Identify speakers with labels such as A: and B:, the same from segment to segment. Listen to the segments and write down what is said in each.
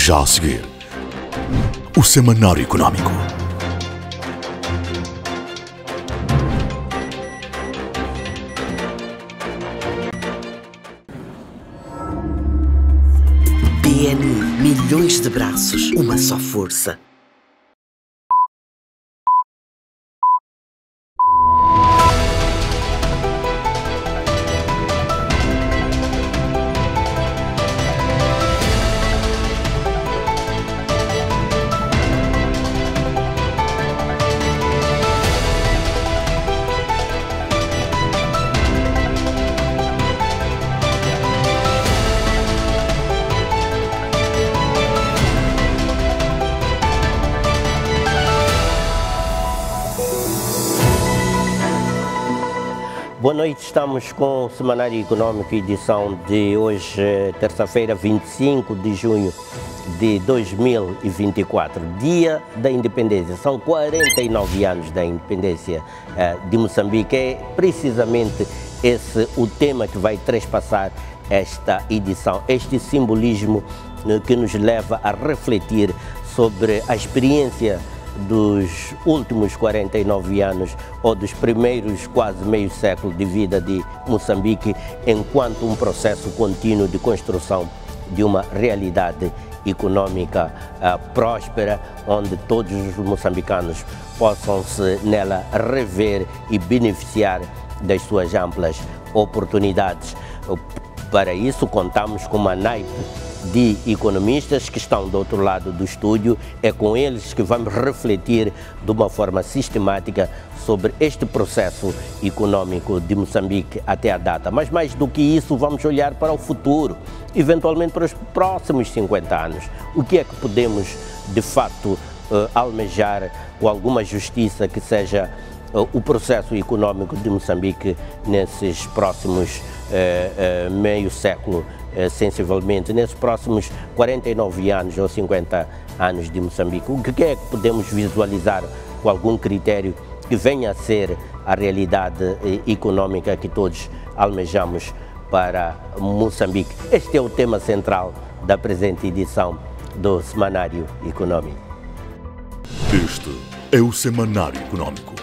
A: Já a seguir, o Semanário Económico.
B: BNI, milhões de braços, uma só força.
C: Boa noite, estamos com o Semanário Económico, edição de hoje, terça-feira, 25 de junho de 2024, dia da independência. São 49 anos da independência de Moçambique. É precisamente esse o tema que vai trespassar esta edição, este simbolismo que nos leva a refletir sobre a experiência dos últimos 49 anos ou dos primeiros quase meio século de vida de Moçambique, enquanto um processo contínuo de construção de uma realidade econômica próspera, onde todos os moçambicanos possam se nela rever e beneficiar das suas amplas oportunidades. Para isso, contamos com uma naipe de economistas que estão do outro lado do estúdio. É com eles que vamos refletir de uma forma sistemática sobre este processo econômico de Moçambique até a data. Mas mais do que isso, vamos olhar para o futuro, eventualmente para os próximos 50 anos. O que é que podemos, de fato, almejar com alguma justiça que seja o processo econômico de Moçambique nesses próximos meio século, sensivelmente, nesses próximos 49 anos ou 50 anos de Moçambique? O que é que podemos visualizar com algum critério que venha a ser a realidade econômica que todos almejamos para Moçambique? Este é o tema central da presente edição do Semanário Económico.
A: Este é o Semanário Económico.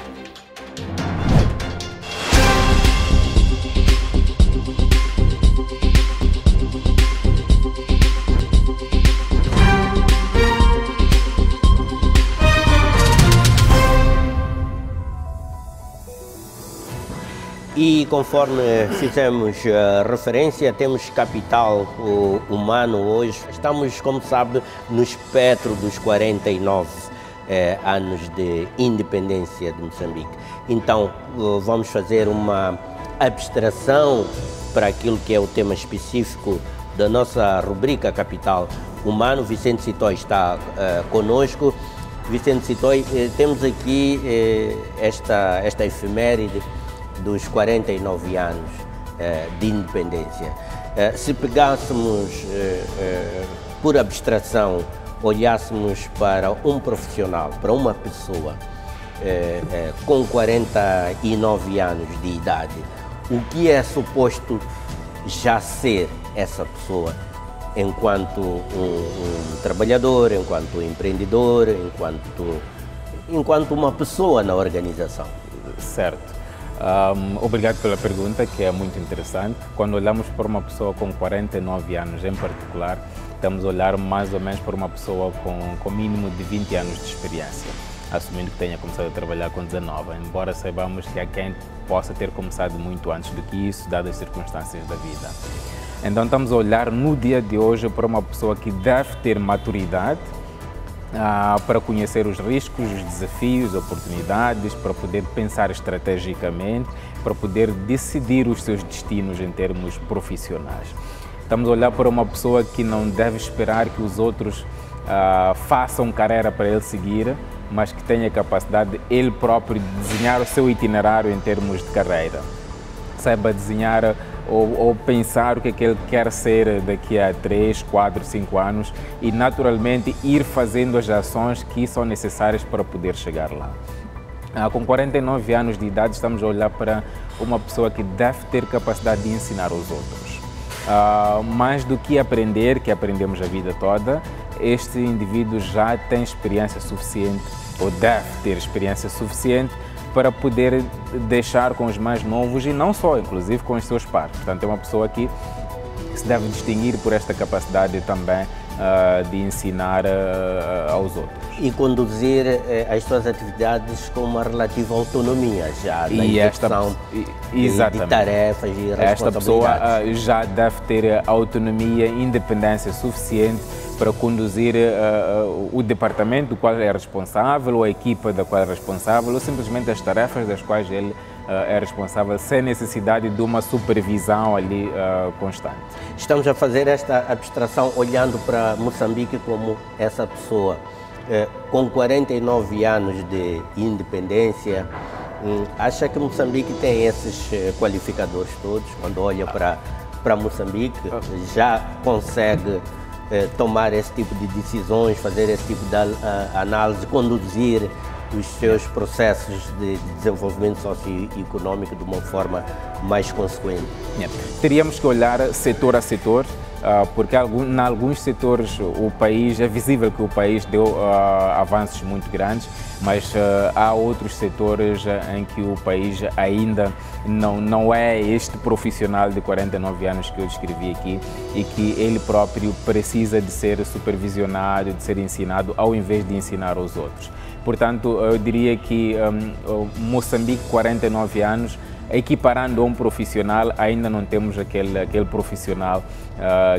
C: E conforme fizemos referência, temos capital humano hoje. Estamos, como sabe, no espectro dos 49 anos de independência de Moçambique. Então, vamos fazer uma abstração para aquilo que é o tema específico da nossa rubrica Capital Humano. Vicente Sitói está conosco. Vicente Sitói, temos aqui esta efeméride dos 49 anos de independência. Se pegássemos por abstração, olhássemos para um profissional, para uma pessoa com 49 anos de idade, o que é suposto já ser essa pessoa enquanto um trabalhador, enquanto empreendedor, enquanto uma pessoa na organização?
D: Certo. Obrigado pela pergunta, que é muito interessante. Quando olhamos para uma pessoa com 49 anos em particular, estamos a olhar mais ou menos para uma pessoa com mínimo de 20 anos de experiência, assumindo que tenha começado a trabalhar com 19, embora saibamos que há quem possa ter começado muito antes do que isso, dadas as circunstâncias da vida. Então estamos a olhar no dia de hoje para uma pessoa que deve ter maturidade para conhecer os riscos, os desafios, oportunidades, para poder pensar estrategicamente, para poder decidir os seus destinos em termos profissionais. Estamos a olhar para uma pessoa que não deve esperar que os outros façam carreira para ele seguir, mas que tenha a capacidade de ele próprio desenhar o seu itinerário em termos de carreira. Saiba desenhar ou pensar o que é que ele quer ser daqui a 3, 4, 5 anos e naturalmente ir fazendo as ações que são necessárias para poder chegar lá. Com 49 anos de idade estamos a olhar para uma pessoa que deve ter capacidade de ensinar os outros. mais do que aprender, que aprendemos a vida toda, este indivíduo já tem experiência suficiente, ou deve ter experiência suficiente, para poder deixar com os mais novos e não só, inclusive com os seus pares. Portanto, é uma pessoa que se deve distinguir por esta capacidade também de ensinar aos outros.
C: E conduzir as suas atividades com uma relativa autonomia já na execução de tarefas e responsabilidades.
D: Esta pessoa já deve ter autonomia e independência suficiente para conduzir o departamento do qual é responsável, ou a equipa da qual é responsável, ou simplesmente as tarefas das quais ele é responsável, sem necessidade de uma supervisão ali constante.
C: Estamos a fazer esta abstração olhando para Moçambique como essa pessoa. Com 49 anos de independência, acha que Moçambique tem esses qualificadores todos? Quando olha para Moçambique, já consegue tomar esse tipo de decisões, fazer esse tipo de análise, conduzir os seus processos de desenvolvimento socioeconômico de uma forma mais consequente?
D: Teríamos que olhar setor a setor, porque em alguns setores o país, é visível que o país deu avanços muito grandes, mas há outros setores em que o país ainda não é este profissional de 49 anos que eu descrevi aqui e que ele próprio precisa de ser supervisionado, de ser ensinado, ao invés de ensinar aos outros. Portanto, eu diria que Moçambique, 49 anos, equiparando a um profissional, ainda não temos aquele profissional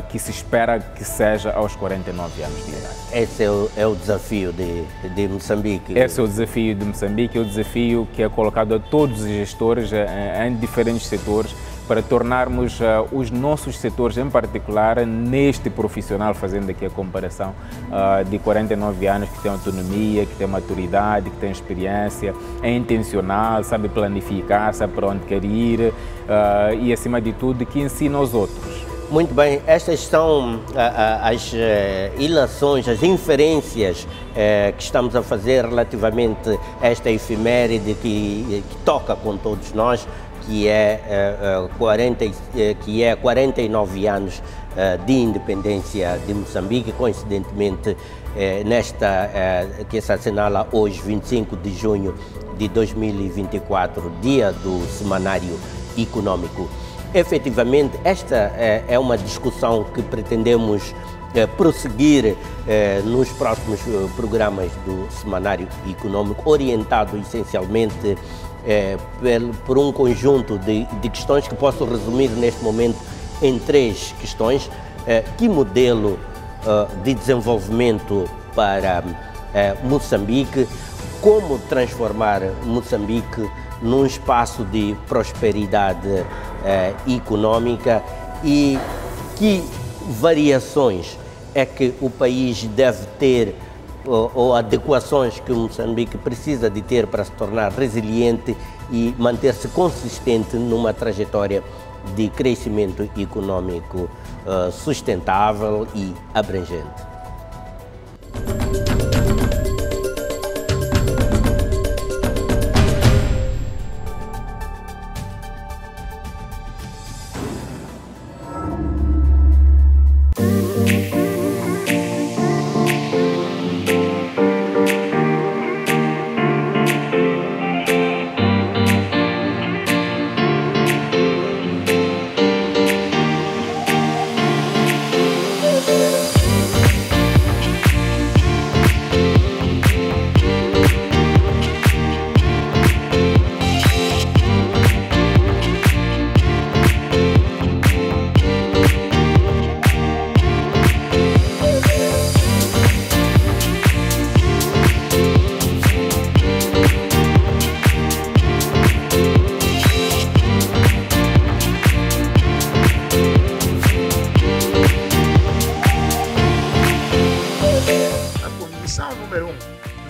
D: que se espera que seja aos 49 anos de idade.
C: Esse é o desafio de Moçambique?
D: Esse é o desafio de Moçambique, é o desafio que é colocado a todos os gestores em diferentes setores, para tornarmos os nossos setores, em particular, neste profissional, fazendo aqui a comparação, de 49 anos, que tem autonomia, que tem maturidade, que tem experiência, é intencional, sabe planificar, sabe para onde quer ir e, acima de tudo, que ensina aos outros.
C: Muito bem, estas são as ilações, as inferências que estamos a fazer relativamente a esta efeméride que toca com todos nós, que é 49 anos de independência de Moçambique, coincidentemente que se assinala hoje, 25 de junho de 2024, dia do Semanário Econômico. Efetivamente, esta é uma discussão que pretendemos prosseguir nos próximos programas do Semanário Econômico, orientado essencialmente por um conjunto de questões que posso resumir neste momento em 3 questões. Que modelo de desenvolvimento para Moçambique? Como transformar Moçambique num espaço de prosperidade econômica? E que variações é que o país deve ter, ou adequações que Moçambique precisa de ter para se tornar resiliente e manter-se consistente numa trajetória de crescimento econômico sustentável e abrangente?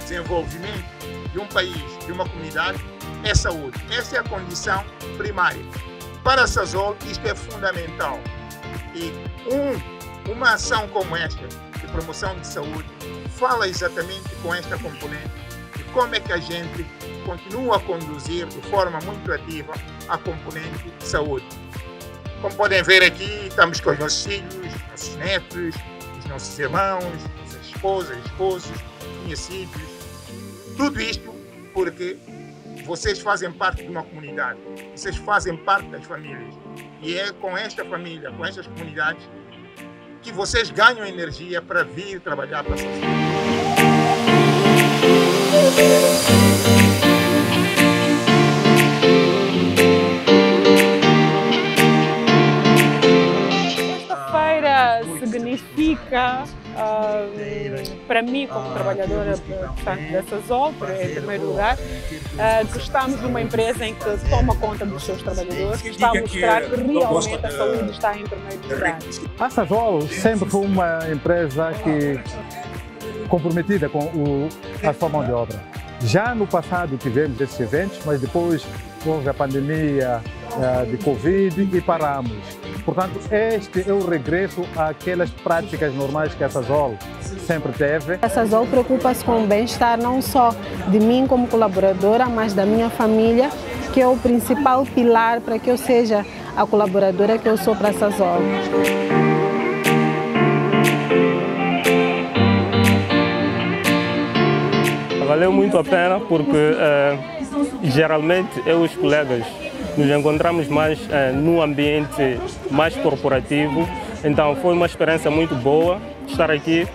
E: desenvolvimento de um país, de uma comunidade, é saúde. Essa é a condição primária. Para a SASOL, isto é fundamental. E uma ação como esta, de promoção de saúde, fala exatamente com esta componente de como é que a gente continua a conduzir de forma muito ativa a componente de saúde. Como podem ver aqui, estamos com os nossos filhos, os nossos netos, os nossos irmãos, nossas esposas, esposos, conhecidos. Tudo isto porque vocês fazem parte de uma comunidade, vocês fazem parte das famílias. E é com esta família, com estas comunidades, que vocês ganham energia para vir trabalhar para a sociedade.
F: Significa, para mim, como trabalhadora da Sasol, em primeiro lugar, que estamos numa empresa em que toma conta dos seus trabalhadores, que está a mostrar que realmente a saúde está em primeiro lugar.
G: A Sasol sempre foi uma empresa comprometida com a sua mão de obra. Já no passado tivemos esses eventos, mas depois houve a pandemia de Covid e paramos. Portanto, este é o regresso àquelas práticas normais que a Sasol sempre teve.
H: A Sasol preocupa-se com o bem-estar não só de mim como colaboradora, mas da minha família, que é o principal pilar para que eu seja a colaboradora que eu sou para a Sasol.
I: Valeu muito a pena porque geralmente eu e os colegas nos encontramos mais num ambiente mais corporativo, então foi uma experiência muito boa estar aqui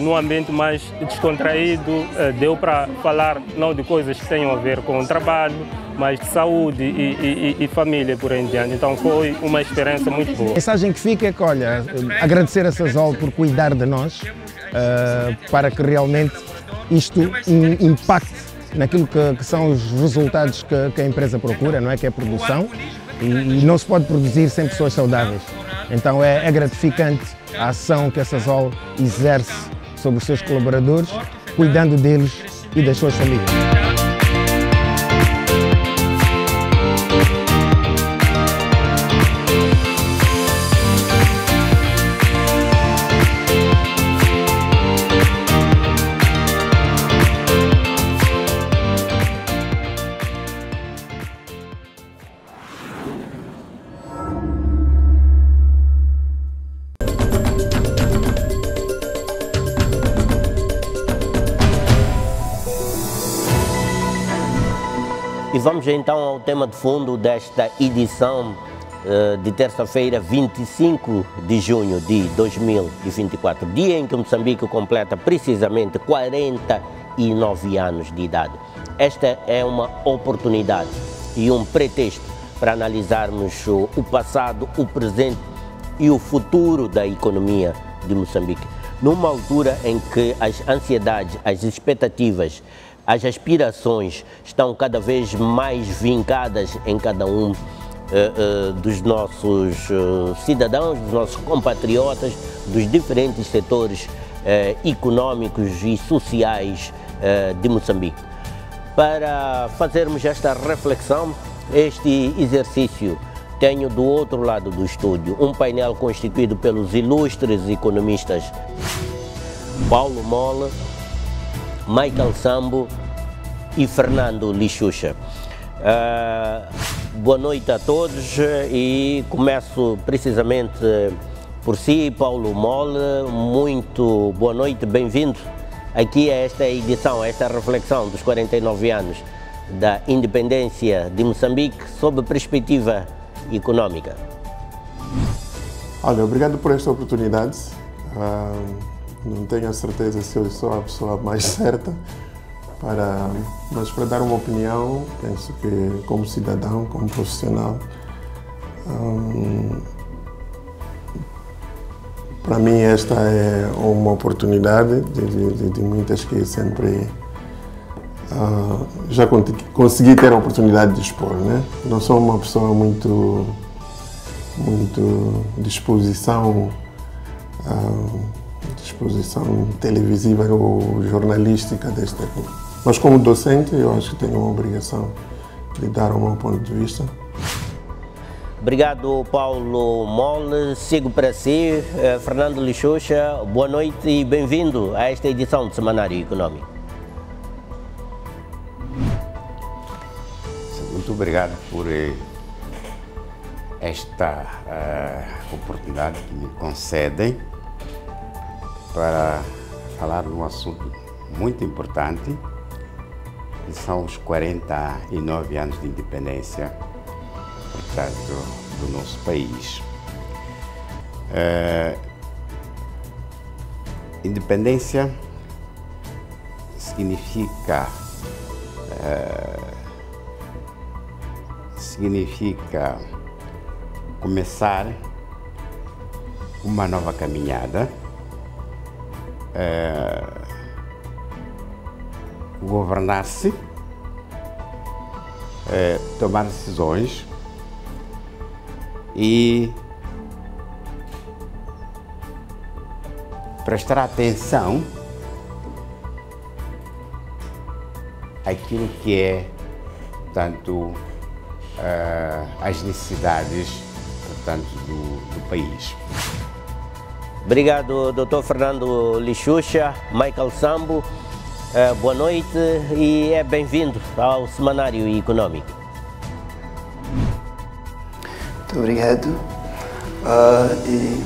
I: num ambiente mais descontraído, deu para falar não de coisas que tenham a ver com o trabalho, mas de saúde e família por aí em diante, então foi uma experiência muito boa.
J: A mensagem que fica é que, olha, agradecer a Sasol por cuidar de nós, para que realmente isto impacte naquilo que são os resultados que a empresa procura, não é? Que é a produção, e não se pode produzir sem pessoas saudáveis. Então é gratificante a ação que a Sasol exerce sobre os seus colaboradores, cuidando deles e das suas famílias.
C: E vamos então ao tema de fundo desta edição de terça-feira, 25 de junho de 2024, dia em que Moçambique completa precisamente 49 anos de idade. Esta é uma oportunidade e um pretexto para analisarmos o passado, o presente e o futuro da economia de Moçambique, numa altura em que as ansiedades, as expectativas, as aspirações estão cada vez mais vincadas em cada um dos nossos cidadãos, dos nossos compatriotas, dos diferentes setores econômicos e sociais de Moçambique. Para fazermos esta reflexão, este exercício, tenho do outro lado do estúdio um painel constituído pelos ilustres economistas Paulo Molle, Michael Sambo e Fernando Lixuxa. Boa noite a todos e começo precisamente por si, Paulo Molle. Muito boa noite, bem-vindo aqui a esta edição, a esta reflexão dos 49 anos da independência de Moçambique sob perspectiva econômica.
K: Olha, obrigado por esta oportunidade. Não tenho a certeza se eu sou a pessoa mais certa, mas para dar uma opinião, penso que como cidadão, como profissional, para mim esta é uma oportunidade de muitas que sempre já consegui ter a oportunidade de expor, né? Não sou uma pessoa muito disposição televisiva ou jornalística desta coisa. Mas como docente, eu acho que tenho uma obrigação de dar o meu ponto de vista.
C: Obrigado, Paulo Molle. Sigo para si, Fernando Lixuxa. Boa noite e bem-vindo a esta edição do Semanário Econômico.
L: Muito obrigado por esta oportunidade que me concedem para falar de um assunto muito importante, que são os 49 anos de independência, portanto, do nosso país. Independência significa começar uma nova caminhada, governar-se, tomar decisões e prestar atenção àquilo que é, portanto, as necessidades, portanto, do país.
C: Obrigado, Dr. Fernando Lixuxa, Michael Sambo. Boa noite e é bem-vindo ao Semanário Econômico.
M: Muito obrigado. E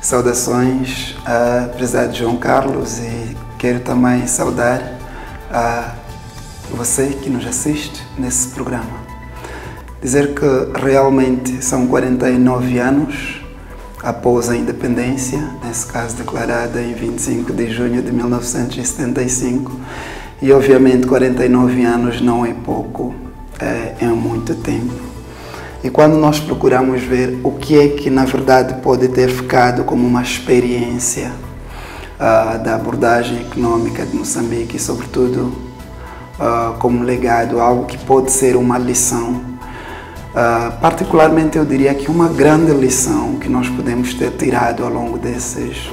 M: saudações a prezado João Carlos, e quero também saudar a você que nos assiste nesse programa. Dizer que realmente são 49 anos após a independência, nesse caso declarada em 25 de junho de 1975, e obviamente 49 anos não é pouco, é muito tempo. E quando nós procuramos ver o que é que na verdade pode ter ficado como uma experiência da abordagem econômica de Moçambique e sobretudo como legado, algo que pode ser uma lição, particularmente eu diria que uma grande lição que nós podemos ter tirado ao longo desses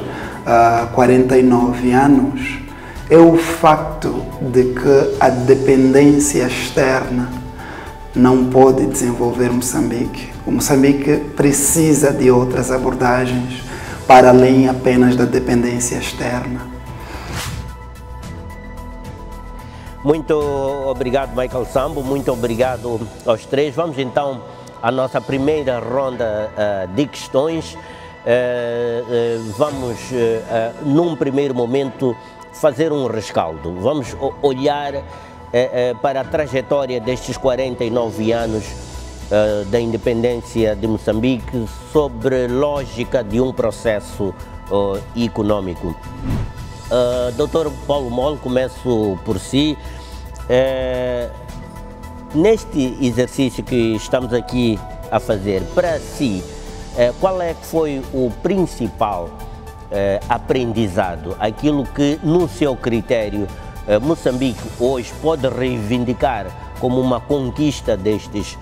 M: 49 anos é o facto de que a dependência externa não pode desenvolver Moçambique. O Moçambique precisa de outras abordagens para além apenas da dependência externa.
C: Muito obrigado, Michael Sambo, muito obrigado aos três. Vamos então à nossa primeira ronda de questões. Vamos, num primeiro momento, fazer um rescaldo. Vamos olhar para a trajetória destes 49 anos da independência de Moçambique sobre lógica de um processo econômico. Dr. Paulo Molo, começo por si. Neste exercício que estamos aqui a fazer, para si, qual é que foi o principal aprendizado, aquilo que, no seu critério, Moçambique hoje pode reivindicar como uma conquista destes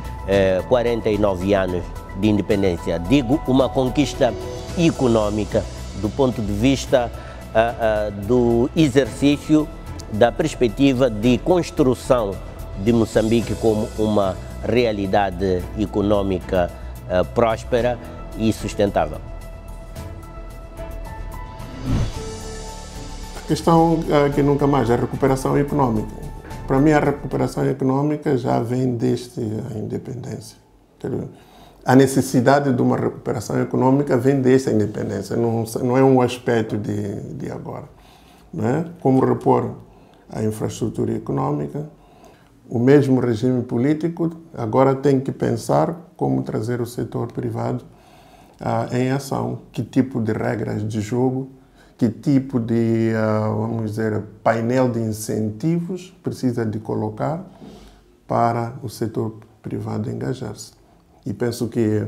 C: 49 anos de independência? Digo, uma conquista econômica, do ponto de vista do exercício da perspectiva de construção de Moçambique como uma realidade econômica próspera e sustentável.
K: A questão que nunca mais é a recuperação econômica. Para mim, a recuperação econômica já vem desde a independência. A necessidade de uma recuperação econômica vem desde a independência, não é um aspecto de agora. Não é? Como repor a infraestrutura econômica, o mesmo regime político agora tem que pensar como trazer o setor privado em ação, que tipo de regras de jogo, que tipo de, vamos dizer, painel de incentivos precisa de colocar para o setor privado engajar-se. E penso que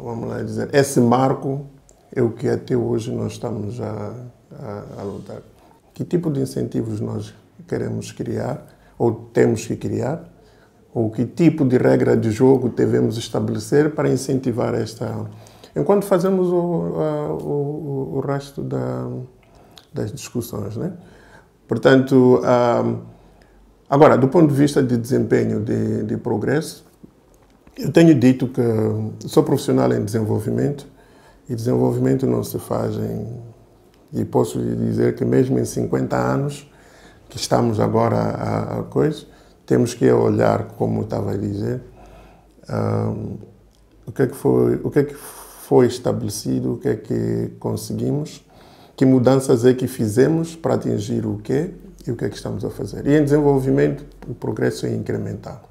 K: vamos lá dizer, esse marco é o que até hoje nós estamos a lutar. Que tipo de incentivos nós queremos criar, ou temos que criar, ou que tipo de regra de jogo devemos estabelecer para incentivar esta... Enquanto fazemos o resto das discussões, né? Portanto, agora, do ponto de vista de desempenho de progresso, eu tenho dito que sou profissional em desenvolvimento e desenvolvimento não se faz e posso lhe dizer que mesmo em 50 anos que estamos agora a coisa, temos que olhar, como estava a dizer, o que é que foi estabelecido, o que é que conseguimos, que mudanças é que fizemos para atingir o quê e o que é que estamos a fazer. E em desenvolvimento, o progresso é incremental.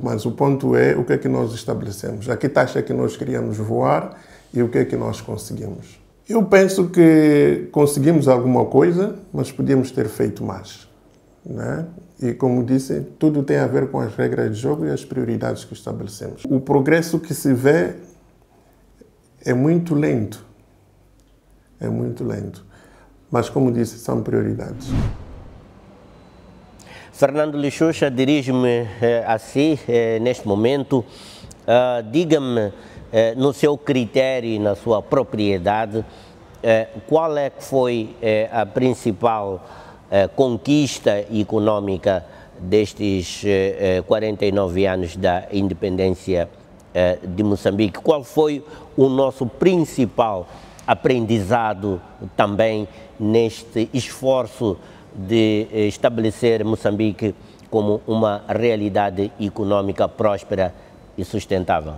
K: Mas o ponto é o que é que nós estabelecemos, a que taxa é que nós queríamos voar e o que é que nós conseguimos. Eu penso que conseguimos alguma coisa, mas podíamos ter feito mais, né? E como disse, tudo tem a ver com as regras de jogo e as prioridades que estabelecemos. O progresso que se vê é muito lento. É muito lento. Mas, como disse, são prioridades.
C: Fernando Lixuxa, dirijo-me a si neste momento. Diga-me, no seu critério e na sua propriedade, qual é que foi a principal conquista econômica destes 49 anos da independência de Moçambique? Qual foi o nosso principal aprendizado também neste esforço de estabelecer Moçambique como uma realidade econômica próspera e sustentável?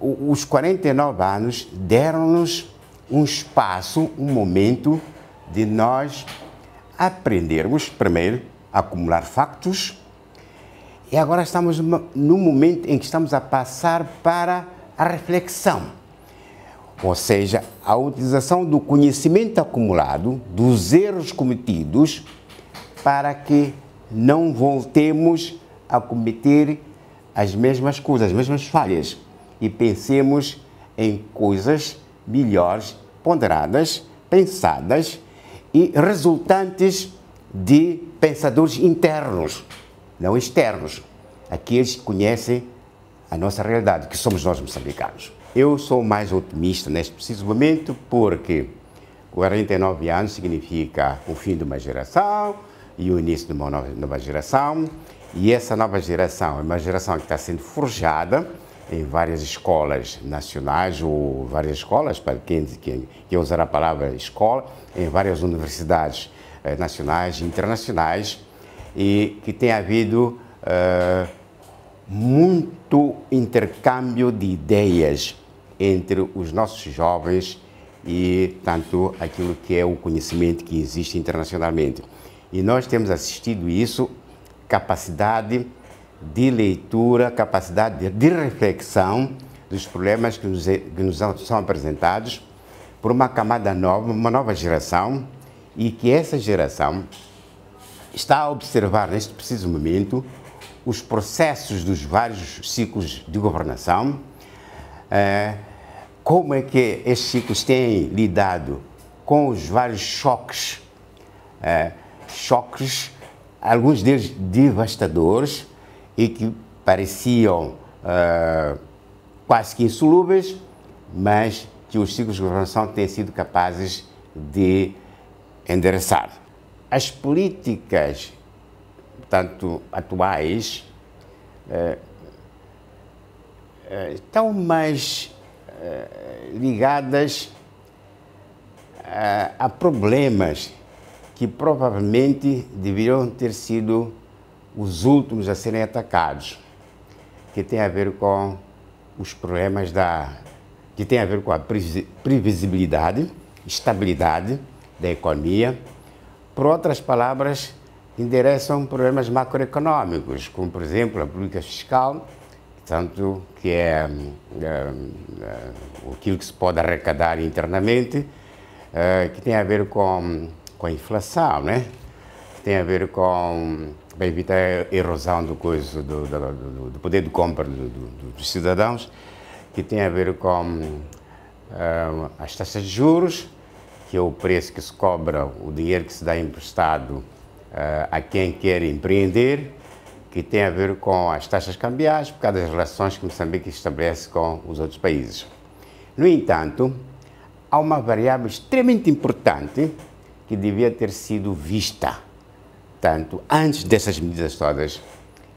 L: Os 49 anos deram-nos um espaço, um momento de nós aprendermos, primeiro, a acumular factos, e agora estamos no momento em que estamos a passar para a reflexão. Ou seja, a utilização do conhecimento acumulado, dos erros cometidos, para que não voltemos a cometer as mesmas coisas, as mesmas falhas, e pensemos em coisas melhores, ponderadas, pensadas e resultantes de pensadores internos, não externos, aqueles que conhecem a nossa realidade, que somos nós moçambicanos. Eu sou mais otimista neste preciso momento porque 49 anos significa o fim de uma geração e o início de uma nova geração, e essa nova geração é uma geração que está sendo forjada em várias escolas nacionais, ou várias escolas, para quem usar a palavra escola, em várias universidades nacionais e internacionais, e que tem havido muito intercâmbio de ideias entre os nossos jovens e tanto aquilo que é o conhecimento que existe internacionalmente. E nós temos assistido isso, capacidade de leitura, capacidade de reflexão dos problemas que nos são apresentados por uma camada nova, uma nova geração, e que essa geração está a observar neste preciso momento os processos dos vários ciclos de governação, como é que estes ciclos têm lidado com os vários choques, alguns deles devastadores e que pareciam quase que insolúveis, mas que os ciclos de governação têm sido capazes de endereçar. As políticas, portanto, atuais, estão mais ligadas a problemas que provavelmente deveriam ter sido os últimos a serem atacados, que tem a ver com os problemas que tem a ver com a previsibilidade, estabilidade da economia. Por outras palavras, endereçam problemas macroeconômicos, como, por exemplo, a política fiscal, tanto que é aquilo que se pode arrecadar internamente, que tem a ver com a inflação, né? Que tem a ver com para evitar a erosão do poder de compra dos cidadãos, que tem a ver com as taxas de juros, que é o preço que se cobra, o dinheiro que se dá emprestado a quem quer empreender, que tem a ver com as taxas cambiais, por causa das relações que Moçambique estabelece com os outros países. No entanto, há uma variável extremamente importante que devia ter sido vista, tanto antes dessas medidas todas,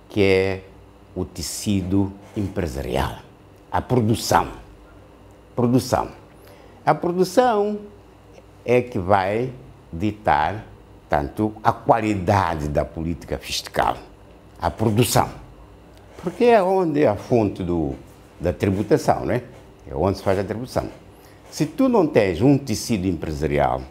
L: que é o tecido empresarial, a produção. A produção é que vai ditar Portanto, a qualidade da política fiscal, a produção, porque é onde é a fonte da tributação, né? É onde se faz a tributação. Se tu não tens um tecido empresarial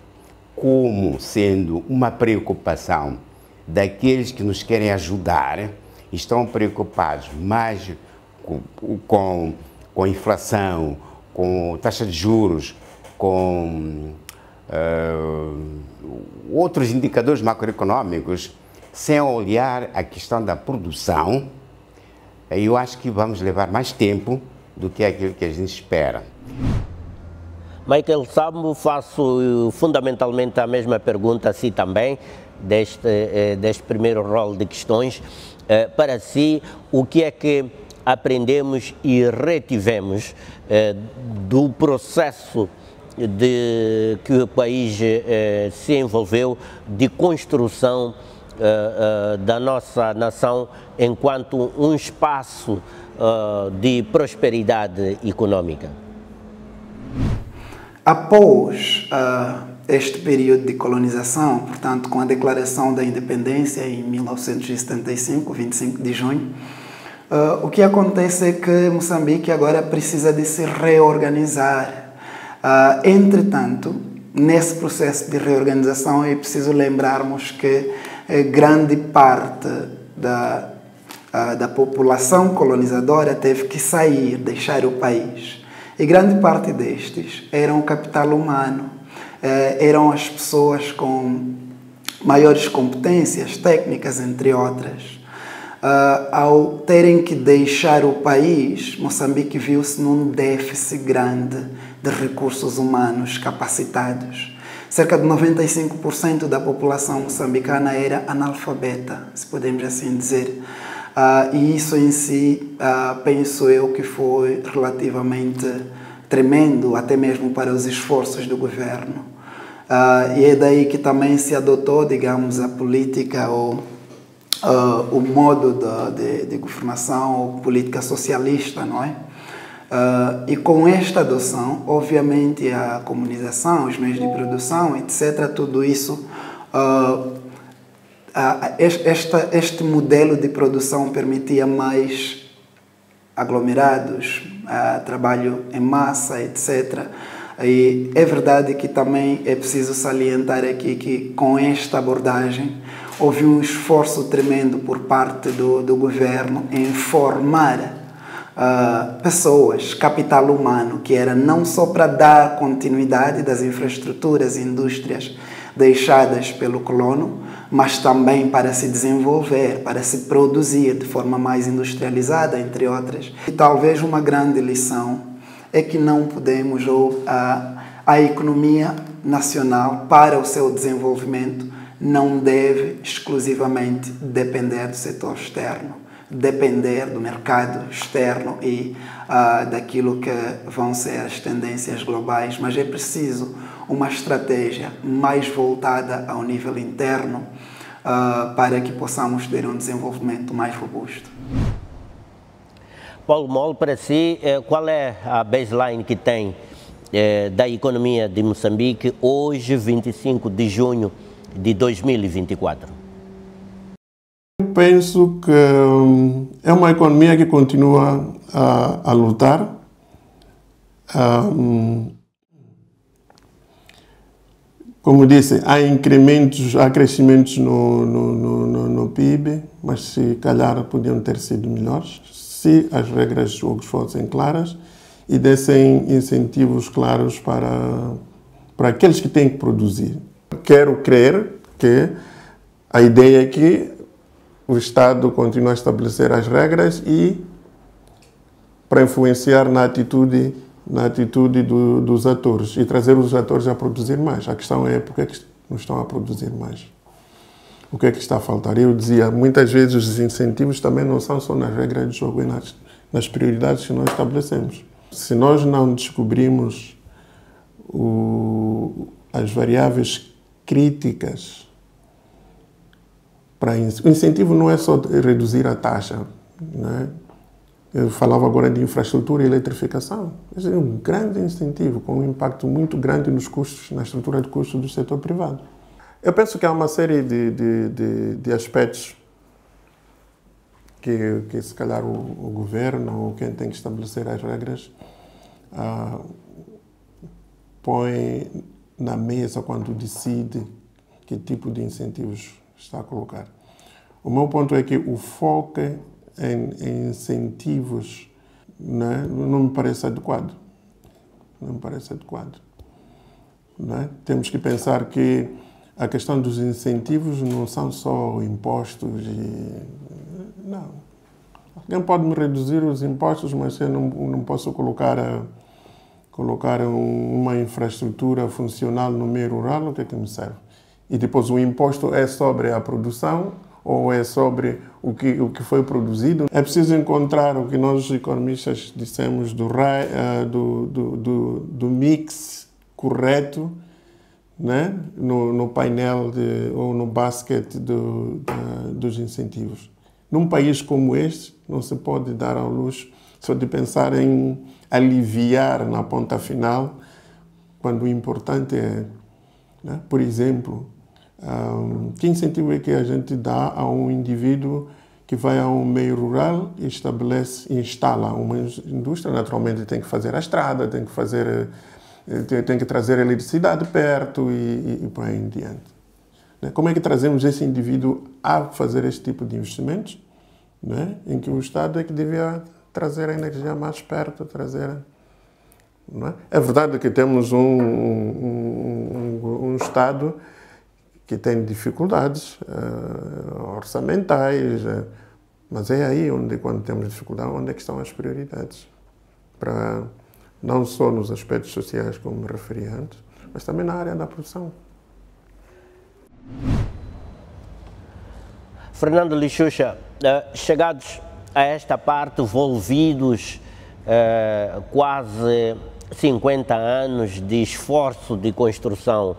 L: como sendo uma preocupação daqueles que nos querem ajudar, estão preocupados mais com inflação, com taxa de juros, com outros indicadores macroeconômicos, sem olhar a questão da produção, eu acho que vamos levar mais tempo do que aquilo que a gente espera.
C: Michael Sambo, faço fundamentalmente a mesma pergunta a si também, deste primeiro rol de questões. Para si, o que é que aprendemos e retivemos do processo que o país se envolveu de construção da nossa nação enquanto um espaço de prosperidade econômica?
M: Após este período de colonização, portanto, com a declaração da independência em 1975, 25 de junho, o que acontece é que Moçambique agora precisa de se reorganizar. Entretanto, nesse processo de reorganização é preciso lembrarmos que grande parte da população colonizadora teve que sair, deixar o país. E grande parte destes eram o capital humano, eram as pessoas com maiores competências técnicas, entre outras. Ao terem que deixar o país, Moçambique viu-se num déficit grande de recursos humanos capacitados. Cerca de 95% da população moçambicana era analfabeta, se podemos assim dizer. E isso em si, penso eu que foi relativamente tremendo, até mesmo para os esforços do governo. E é daí que também se adotou, digamos, a política ou o modo de governação ou política socialista, não é? E com esta adoção, obviamente, a comunização, os meios de produção, etc., tudo isso, este modelo de produção permitia mais aglomerados, trabalho em massa, etc. E é verdade que também é preciso salientar aqui que com esta abordagem houve um esforço tremendo por parte do governo em formar pessoas, capital humano, que era não só para dar continuidade das infraestruturas e indústrias deixadas pelo colono, mas também para se desenvolver, para se produzir de forma mais industrializada, entre outras. E talvez uma grande lição é que não podemos, ou a economia nacional, para o seu desenvolvimento, não deve exclusivamente depender do setor externo, depender do mercado externo e daquilo que vão ser as tendências globais, mas é preciso uma estratégia mais voltada ao nível interno para que possamos ter um desenvolvimento mais robusto.
C: Paulo Moll, para si, qual é a baseline que tem da economia de Moçambique hoje, 25 de junho de 2024?
K: Eu penso que é uma economia que continua a lutar. Como disse, há incrementos, há crescimentos no PIB, mas se calhar podiam ter sido melhores se as regras do jogo fossem claras e dessem incentivos claros para aqueles que têm que produzir. Quero crer que a ideia é que o Estado continue a estabelecer as regras e para influenciar na atitude dos atores e trazer os atores a produzir mais. A questão é por que não estão a produzir mais? O que é que está a faltar? Eu dizia, muitas vezes os incentivos também não são só nas regras do jogo e nas prioridades que nós estabelecemos. Se nós não descobrirmos as variáveis críticas, o incentivo não é só reduzir a taxa, né? Eu falava agora de infraestrutura e eletrificação. Esse é um grande incentivo, com um impacto muito grande nos custos, na estrutura de custos do setor privado. Eu penso que há uma série de aspectos que se calhar o governo ou quem tem que estabelecer as regras põe na mesa quando decide que tipo de incentivos está a colocar. O meu ponto é que o foco em incentivos, né, não me parece adequado. Não me parece adequado. Né? Temos que pensar que a questão dos incentivos não são só impostos não. Alguém pode me reduzir os impostos, mas eu não posso colocar uma infraestrutura funcional no meio rural, o que é que me serve? E depois o imposto é sobre a produção ou é sobre o que foi produzido. É preciso encontrar o que nós economistas dissemos do mix correto, né? no painel ou no basket dos incentivos. Num país como este, não se pode dar ao luxo só de pensar em aliviar na ponta final, quando o importante é, né? Por exemplo, que incentivo é que a gente dá a um indivíduo que vai a um meio rural e instala uma indústria? Naturalmente tem que fazer a estrada, tem que trazer a eletricidade perto e por aí em diante. Como é que trazemos esse indivíduo a fazer este tipo de investimentos? Né? Em que o Estado é que devia trazer a energia mais perto, não é? É verdade que temos um Estado que tem dificuldades orçamentais, mas é aí onde, quando temos dificuldade, onde é que estão as prioridades? Para, não só nos aspectos sociais, como me referi antes, mas também na área da produção.
C: Fernando Lixuxa, chegados a esta parte, envolvidos quase 50 anos de esforço de construção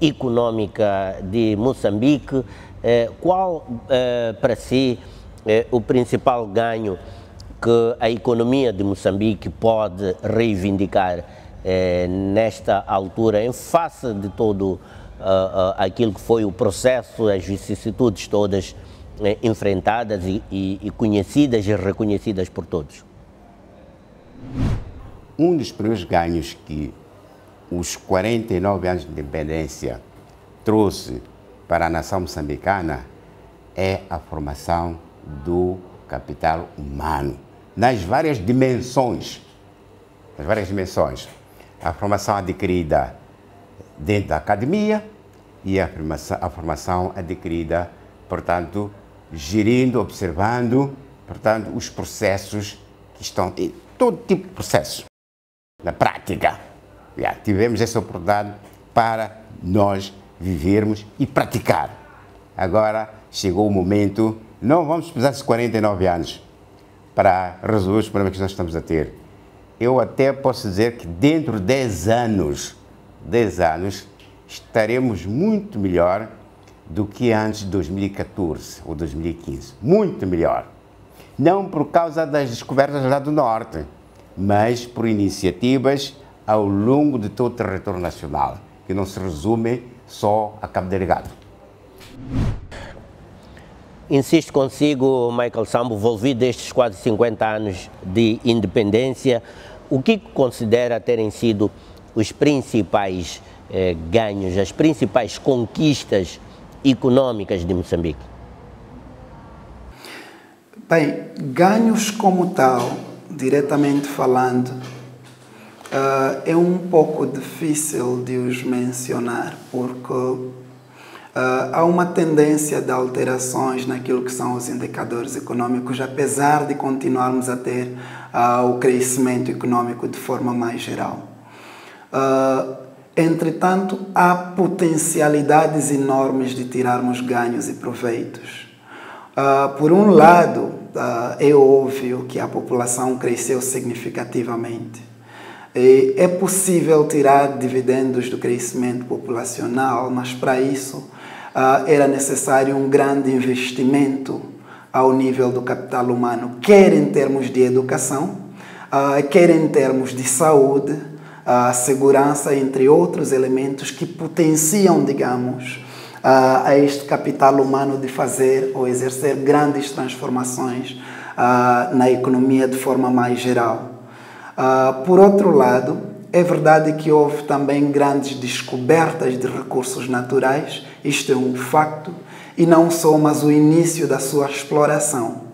C: econômica de Moçambique, qual para si o principal ganho que a economia de Moçambique pode reivindicar nesta altura, em face de todo aquilo que foi o processo, as vicissitudes todas enfrentadas e conhecidas e reconhecidas por todos?
L: Um dos primeiros ganhos que os 49 anos de independência trouxe para a nação moçambicana é a formação do capital humano, nas várias dimensões. A formação adquirida dentro da academia e a formação adquirida, portanto, gerindo, observando, portanto, os processos que estão, todo tipo de processo, na prática. Tivemos essa oportunidade para nós vivermos e praticar. Agora chegou o momento, não vamos precisar de 49 anos para resolver os problemas que nós estamos a ter. Eu até posso dizer que dentro de 10 anos, estaremos muito melhor do que antes de 2014 ou 2015. Muito melhor. Não por causa das descobertas lá do Norte, mas por iniciativas ao longo de todo o território nacional, que não se resume só a Cabo Delgado.
C: Insisto consigo, Michael Sambo, envolvido destes quase 50 anos de independência, o que considera terem sido os principais ganhos, as principais conquistas econômicas de Moçambique?
M: Bem, ganhos como tal, diretamente falando, é um pouco difícil de os mencionar, porque há uma tendência de alterações naquilo que são os indicadores econômicos, apesar de continuarmos a ter o crescimento econômico de forma mais geral. Entretanto, há potencialidades enormes de tirarmos ganhos e proveitos. Por um lado, é óbvio que a população cresceu significativamente. É possível tirar dividendos do crescimento populacional, mas para isso era necessário um grande investimento ao nível do capital humano, quer em termos de educação, quer em termos de saúde, a segurança, entre outros elementos que potenciam, digamos, a este capital humano de fazer ou exercer grandes transformações na economia de forma mais geral. Por outro lado, é verdade que houve também grandes descobertas de recursos naturais, isto é um facto, e não só, mas o início da sua exploração.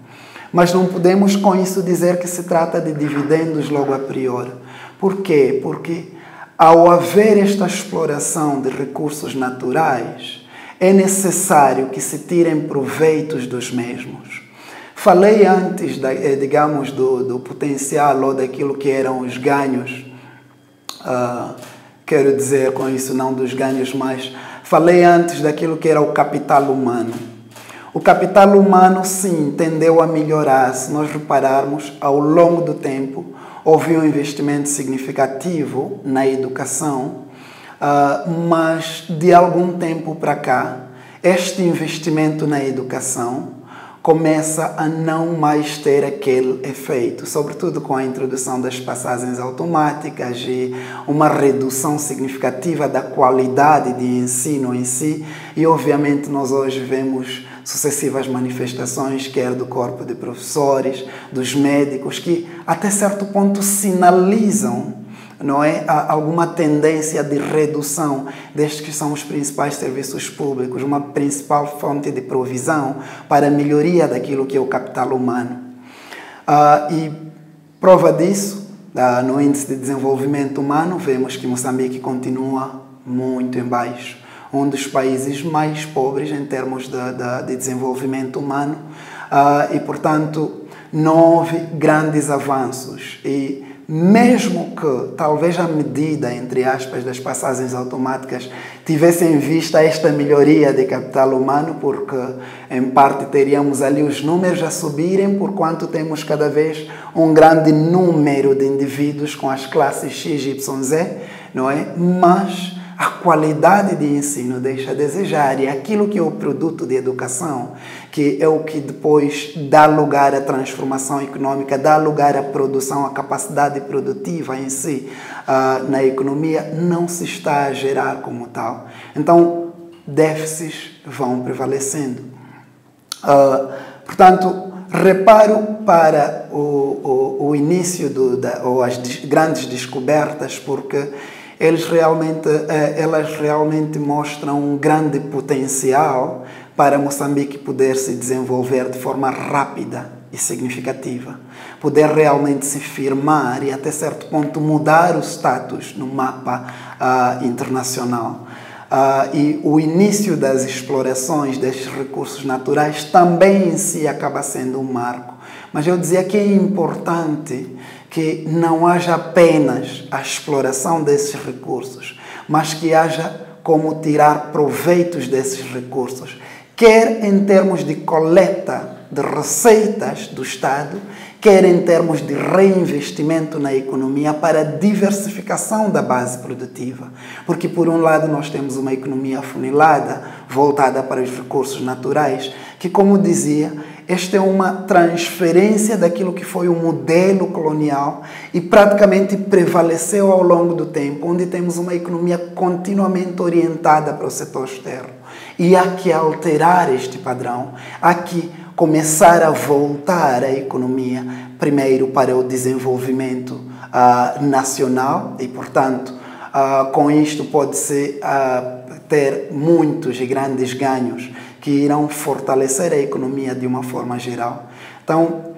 M: Mas não podemos com isso dizer que se trata de dividendos logo a priori. Por quê? Porque ao haver esta exploração de recursos naturais, é necessário que se tirem proveitos dos mesmos. Falei antes, digamos, do potencial ou daquilo que eram os ganhos, quero dizer com isso não dos ganhos, mas falei antes daquilo que era o capital humano. O capital humano, sim, tendeu a melhorar. Se nós repararmos, ao longo do tempo, houve um investimento significativo na educação, mas de algum tempo para cá, este investimento na educação começa a não mais ter aquele efeito, sobretudo com a introdução das passagens automáticas e uma redução significativa da qualidade de ensino em si. E, obviamente, nós hoje vemos sucessivas manifestações, quer do corpo de professores, dos médicos, que até certo ponto sinalizam, não é, alguma tendência de redução destes que são os principais serviços públicos, uma principal fonte de provisão para a melhoria daquilo que é o capital humano. E prova disso, no Índice de Desenvolvimento Humano, vemos que Moçambique continua muito em baixo, um dos países mais pobres em termos de desenvolvimento humano, e, portanto, não houve grandes avanços. E mesmo que talvez a medida, entre aspas, das passagens automáticas tivesse em vista esta melhoria de capital humano, porque em parte teríamos ali os números a subirem, porquanto temos cada vez um grande número de indivíduos com as classes X, Y, Z, não é? Mas a qualidade de ensino deixa a desejar, e aquilo que é o produto de educação, que é o que depois dá lugar à transformação econômica, dá lugar à produção, à capacidade produtiva em si, na economia, não se está a gerar como tal. Então, déficits vão prevalecendo. Portanto, reparo para o início ou as grandes descobertas, porque elas realmente mostram um grande potencial para Moçambique poder se desenvolver de forma rápida e significativa, poder realmente se firmar e até certo ponto mudar o status no mapa internacional. E o início das explorações destes recursos naturais também em si acaba sendo um marco. Mas eu dizia que é importante que não haja apenas a exploração desses recursos, mas que haja como tirar proveitos desses recursos, quer em termos de coleta de receitas do Estado, quer em termos de reinvestimento na economia para a diversificação da base produtiva. Porque, por um lado, nós temos uma economia afunilada, voltada para os recursos naturais, que, como dizia, esta é uma transferência daquilo que foi o modelo colonial e praticamente prevaleceu ao longo do tempo, onde temos uma economia continuamente orientada para o setor externo. E há que alterar este padrão, há que começar a voltar a economia, primeiro para o desenvolvimento nacional e, portanto, com isto pode-se ter muitos e grandes ganhos que irão fortalecer a economia de uma forma geral. Então,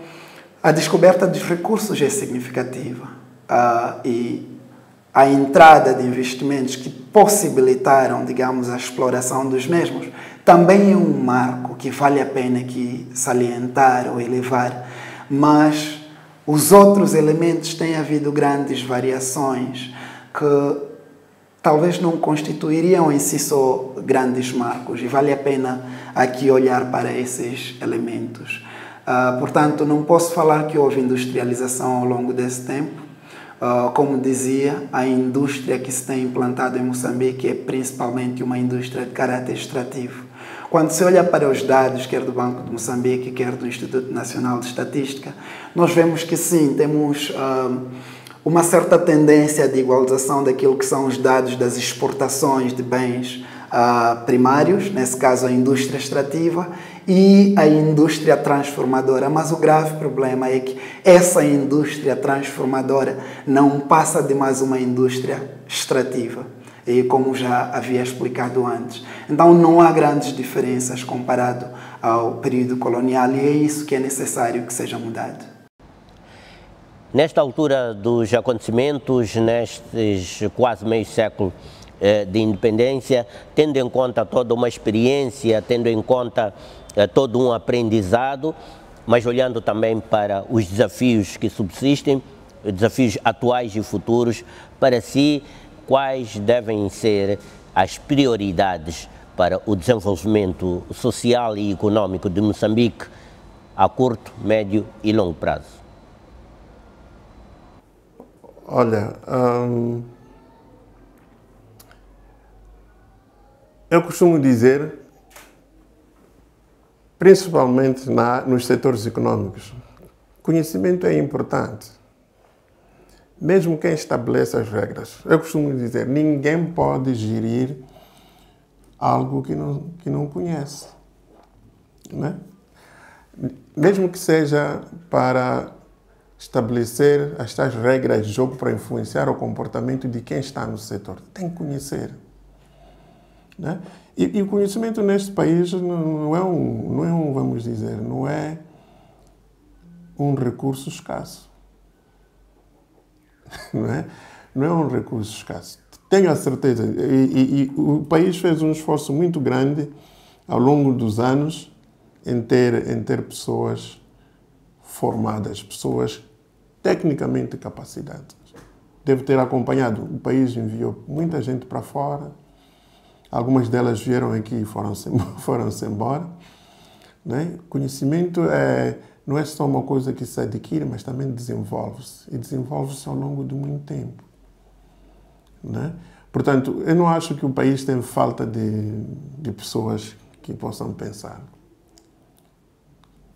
M: a descoberta dos recursos é significativa e a entrada de investimentos que possibilitaram, digamos, a exploração dos mesmos também é um marco que vale a pena aqui salientar ou elevar, mas os outros elementos têm havido grandes variações que talvez não constituiriam em si só grandes marcos, e vale a pena aqui olhar para esses elementos. Portanto, não posso falar que houve industrialização ao longo desse tempo. Como dizia, a indústria que se tem implantado em Moçambique é principalmente uma indústria de caráter extrativo. Quando se olha para os dados, quer do Banco de Moçambique, quer do Instituto Nacional de Estatística, nós vemos que sim, temos uma certa tendência de igualização daquilo que são os dados das exportações de bens primários, nesse caso a indústria extrativa, e a indústria transformadora. Mas o grave problema é que essa indústria transformadora não passa de mais uma indústria extrativa, e como já havia explicado antes. Então não há grandes diferenças comparado ao período colonial, e é isso que é necessário que seja mudado.
C: Nesta altura dos acontecimentos, nestes quase meio século de independência, tendo em conta toda uma experiência, tendo em conta todo um aprendizado, mas olhando também para os desafios que subsistem, desafios atuais e futuros, para si, quais devem ser as prioridades para o desenvolvimento social e econômico de Moçambique a curto, médio e longo prazo?
K: Olha, eu costumo dizer, principalmente nos setores econômicos, conhecimento é importante. Mesmo quem estabelece as regras. Eu costumo dizer, ninguém pode gerir algo que não conhece. Né? Mesmo que seja para estabelecer as tais regras de jogo para influenciar o comportamento de quem está no setor. Tem que conhecer. Né? E o conhecimento neste país não é vamos dizer, não é um recurso escasso. Não é um recurso escasso. Tenho a certeza. E o país fez um esforço muito grande ao longo dos anos em ter pessoas formadas, pessoas tecnicamente capacitadas. Deve ter acompanhado. O país enviou muita gente para fora. Algumas delas vieram aqui e foram-se embora. Né? Conhecimento não é só uma coisa que se adquire, mas também desenvolve-se. E desenvolve-se ao longo de muito tempo. Né? Portanto, eu não acho que o país tem falta de pessoas que possam pensar,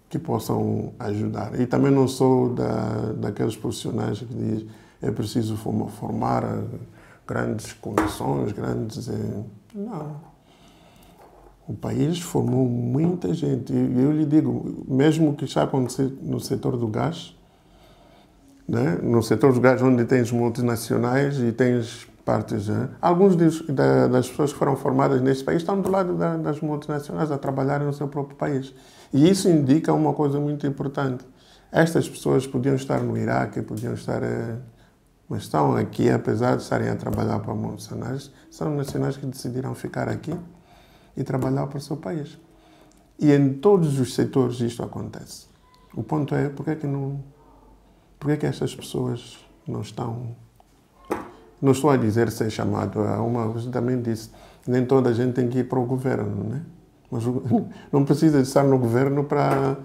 K: que possam ajudar. E também não sou daqueles profissionais que dizem que é preciso formar grandes comissões, Não. O país formou muita gente. E eu lhe digo, mesmo que está acontecendo no setor do gás, né? No setor do gás onde tens multinacionais e tens partes... Né? Alguns das pessoas que foram formadas neste país estão do lado das multinacionais a trabalhar no seu próprio país. E isso indica uma coisa muito importante. Estas pessoas podiam estar no Iraque, podiam estar... mas estão aqui, apesar de estarem a trabalhar para multinacionais, são nacionais que decidiram ficar aqui e trabalhar para o seu país. E em todos os setores isto acontece. O ponto é, por que estas pessoas não estão... Não estou a dizer ser chamado a uma... Você também disse, nem toda a gente tem que ir para o governo, né? Mas não precisa de estar no governo para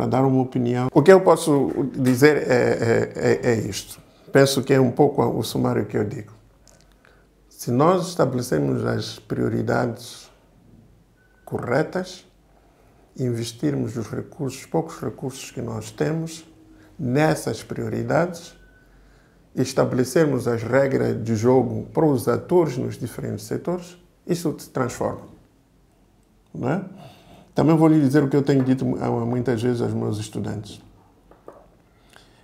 K: dar uma opinião. O que eu posso dizer é isto. Penso que é um pouco o sumário que eu digo. Se nós estabelecemos as prioridades corretas, investirmos os recursos, poucos recursos que nós temos, nessas prioridades, e estabelecermos as regras de jogo para os atores nos diferentes setores, isso se transforma. Não é? Também vou lhe dizer o que eu tenho dito muitas vezes aos meus estudantes.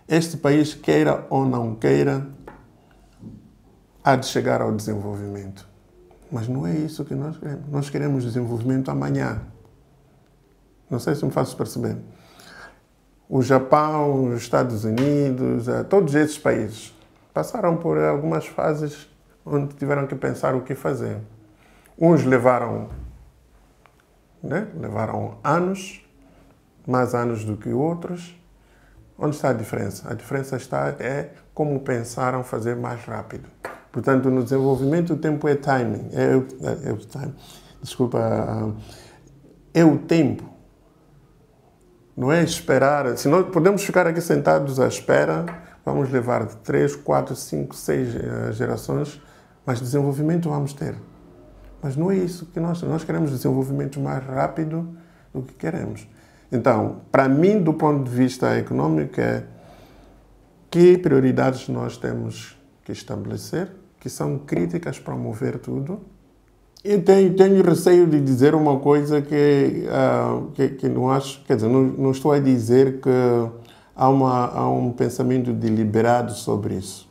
K: Este país, queira ou não queira, há de chegar ao desenvolvimento. Mas não é isso que nós queremos. Nós queremos desenvolvimento amanhã. Não sei se me faço perceber. O Japão, os Estados Unidos, todos esses países passaram por algumas fases onde tiveram que pensar o que fazer. Uns levaram anos, mais anos do que outros. Onde está a diferença? A diferença é como pensaram fazer mais rápido. Portanto, no desenvolvimento o tempo é timing. É o tempo. Não é esperar. Se nós podemos ficar aqui sentados à espera, vamos levar 3, 4, 5, 6 gerações, mas desenvolvimento vamos ter. Mas não é isso que nós queremos, desenvolvimento mais rápido do que queremos. Então, para mim, do ponto de vista econômico, que prioridades nós temos que estabelecer, que são críticas para mover tudo. Eu tenho receio de dizer uma coisa que não acho, quer dizer, não estou a dizer que há um pensamento deliberado sobre isso.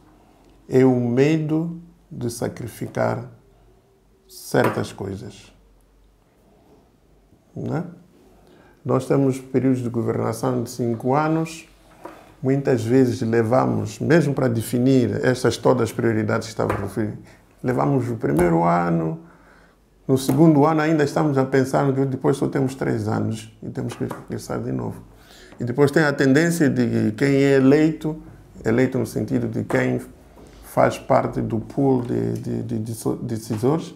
K: É o medo de sacrificar certas coisas. Não é? Nós temos períodos de governação de 5 anos, muitas vezes levamos, mesmo para definir estas todas as prioridades que estava a referir, levamos o primeiro ano, no segundo ano ainda estamos a pensar que depois só temos 3 anos e temos que começar de novo. E depois tem a tendência de quem é eleito no sentido de quem faz parte do pool de decisores,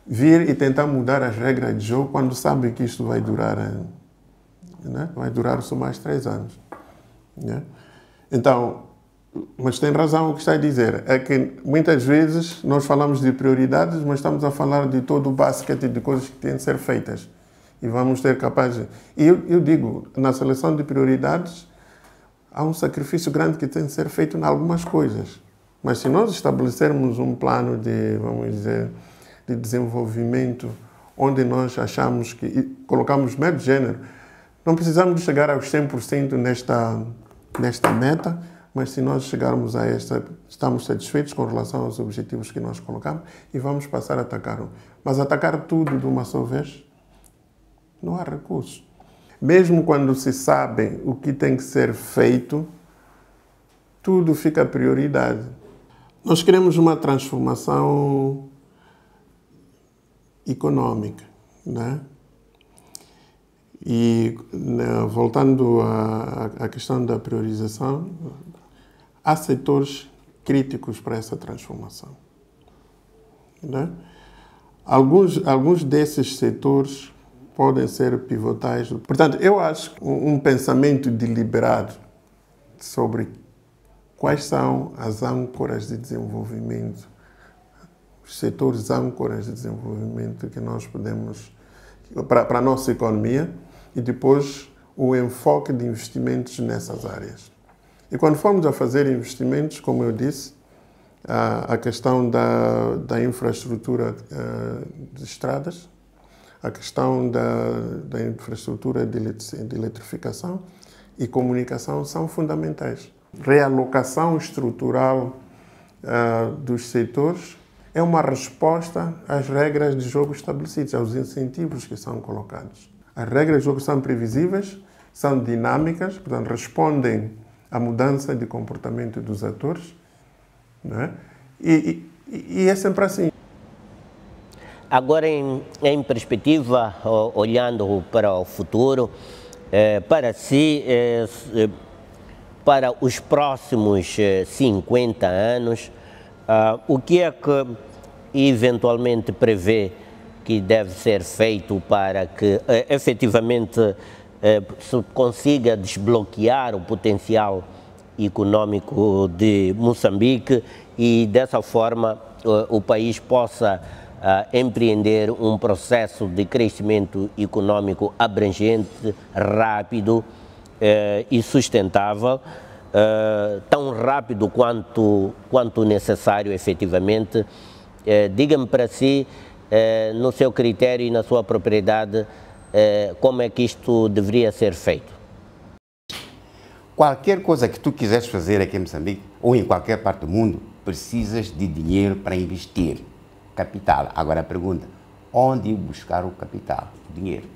K: vir e tentar mudar as regras de jogo quando sabe que isto vai durar, né? Vai durar só mais 3 anos. Né? Então, mas tem razão o que está a dizer, é que muitas vezes nós falamos de prioridades, mas estamos a falar de todo o basquete de coisas que têm de ser feitas. E vamos ter capaz. E eu digo, na seleção de prioridades, há um sacrifício grande que tem de ser feito em algumas coisas. Mas se nós estabelecermos um plano de, vamos dizer, de desenvolvimento, onde nós achamos que, e colocamos mero gênero, não precisamos de chegar aos 100% nesta meta, mas se nós chegarmos a esta, estamos satisfeitos com relação aos objetivos que nós colocamos e vamos passar a atacar. Mas atacar tudo de uma só vez, não há recurso. Mesmo quando se sabe o que tem que ser feito, tudo fica prioridade. Nós queremos uma transformação econômica, né? E voltando à questão da priorização, há setores críticos para essa transformação, né? Alguns desses setores podem ser pivotais. Portanto, eu acho que um pensamento deliberado sobre quais são as âncoras de desenvolvimento, os setores âncoras de desenvolvimento que nós podemos, para a nossa economia, e depois o enfoque de investimentos nessas áreas. E quando formos a fazer investimentos, como eu disse, a questão da infraestrutura de estradas, a questão da infraestrutura de eletrificação e comunicação são fundamentais. Realocação estrutural dos setores é uma resposta às regras de jogo estabelecidas, aos incentivos que são colocados. As regras de jogo são previsíveis, são dinâmicas, portanto, respondem à mudança de comportamento dos atores, né? E é sempre assim.
C: Agora, em perspectiva, olhando para o futuro, para si, para os próximos 50 anos, o que é que eventualmente prevê que deve ser feito para que efetivamente se consiga desbloquear o potencial econômico de Moçambique e dessa forma o país possa empreender um processo de crescimento econômico abrangente, rápido e sustentável, tão rápido quanto necessário efetivamente. Diga-me para si, no seu critério e na sua propriedade, como é que isto deveria ser feito?
L: Qualquer coisa que tu quiseres fazer aqui em Moçambique ou em qualquer parte do mundo, precisas de dinheiro para investir, capital. Agora a pergunta, onde buscar o capital, o dinheiro?